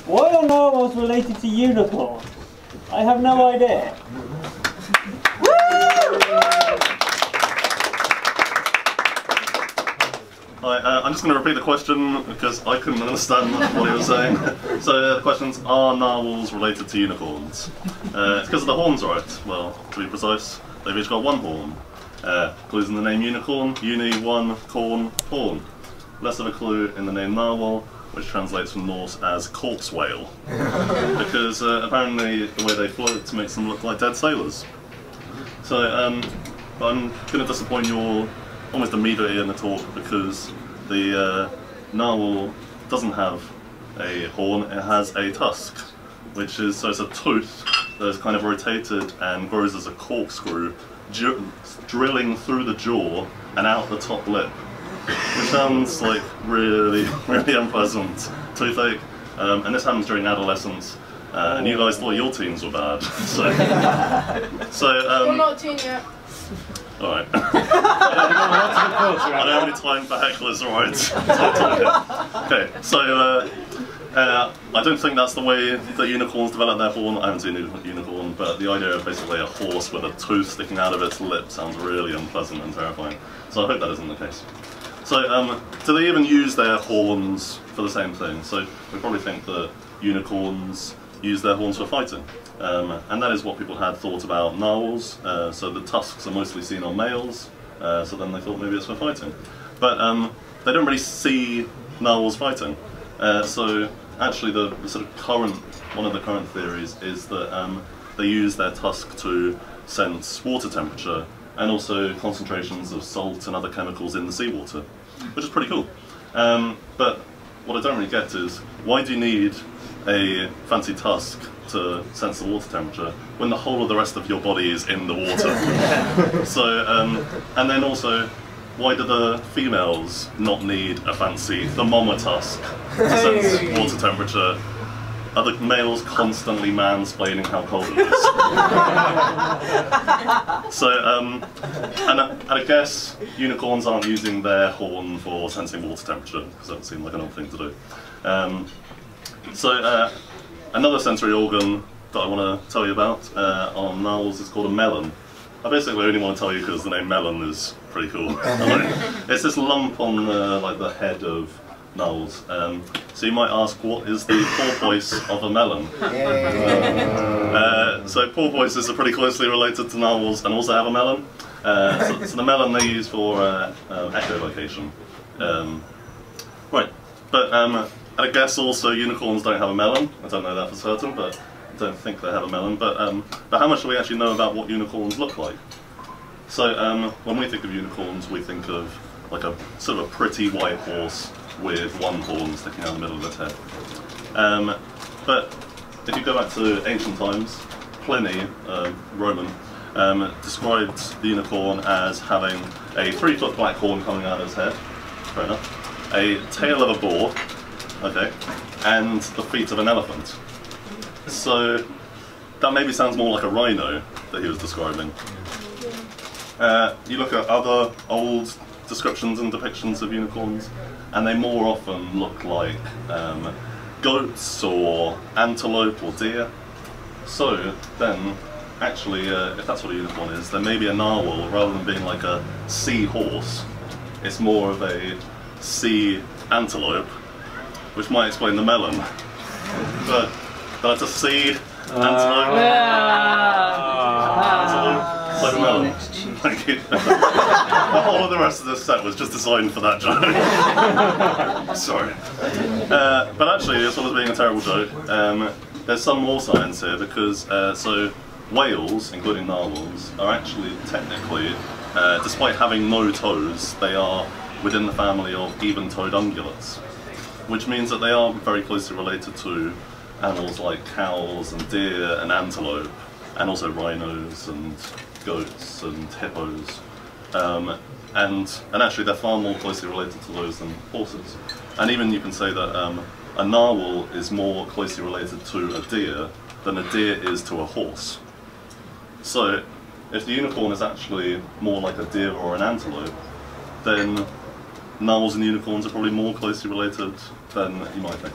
Why are narwhals related to unicorns? I have no idea. I'm just going to repeat the question because I couldn't understand what he was saying. So the question's, are narwhals related to unicorns? It's because of the horns, right? Well, to be precise, they've each got one horn. Clues in the name unicorn, uni, one, corn, horn. Less of a clue in the name narwhal, which translates from Norse as corpse whale. Because apparently the way they float makes them look like dead sailors. So I'm going to disappoint you all almost immediately in the talk because the narwhal doesn't have a horn, it has a tusk, which is, so it's a tooth that is kind of rotated and grows as a corkscrew, drilling through the jaw and out the top lip, which sounds like really, really unpleasant toothache, and this happens during adolescence, and you guys thought your teens were bad, You're not teen yet. Alright. I don't have any time for hecklers, alright? Okay, so I don't think that's the way that unicorns develop their horn. I haven't seen a unicorn, but the idea of basically a horse with a tooth sticking out of its lip sounds really unpleasant and terrifying. So I hope that isn't the case. So do they even use their horns for the same thing? So we probably think that unicorns use their horns for fighting. And that is what people had thought about narwhals. So the tusks are mostly seen on males, so then they thought maybe it's for fighting. But they don't really see narwhals fighting. So actually the sort of one of the current theories is that they use their tusk to sense water temperature and also concentrations of salt and other chemicals in the seawater, which is pretty cool. But what I don't really get is, why do you need a fancy tusk to sense the water temperature when the whole of the rest of your body is in the water? So, and then also, why do the females not need a fancy thermometer tusk to sense water temperature? Are the males constantly mansplaining how cold it is? So, and I guess unicorns aren't using their horn for sensing water temperature, because that would seem like an odd thing to do. Another sensory organ that I want to tell you about on narwhals is called a melon. I basically only want to tell you because the name melon is pretty cool. It's this lump on like the head of narwhals. So you might ask, what is the porpoise of a melon? So porpoises are pretty closely related to narwhals and also have a melon. So the melon they use for echolocation. Right, but I guess also unicorns don't have a melon. I don't know that for certain, but I don't think they have a melon. But how much do we actually know about what unicorns look like? So when we think of unicorns, we think of like a sort of a pretty white horse with one horn sticking out the middle of its head. But if you go back to ancient times, Pliny, Roman, described the unicorn as having a 3-foot black horn coming out of its head, fair enough, a tail of a boar, okay, and the feet of an elephant. So that maybe sounds more like a rhino that he was describing. You look at other old descriptions and depictions of unicorns, and they more often look like goats or antelope or deer. So then, actually, if that's what a unicorn is, then maybe a narwhal, rather than being like a sea horse, it's more of a sea antelope, which might explain the melon. But that's a sea antelope. Like a melon. Thank you. The whole of the rest of this set was just designed for that joke. Sorry. But actually, as well as being a terrible joke, there's some more science here because so whales, including narwhals, are actually technically, despite having no toes, they are within the family of even-toed ungulates, which means that they are very closely related to animals like cows and deer and antelope, and also rhinos and goats and hippos, and actually they're far more closely related to those than horses. And even you can say that a narwhal is more closely related to a deer than a deer is to a horse. So if the unicorn is actually more like a deer or an antelope, then narwhals and unicorns are probably more closely related than you might think.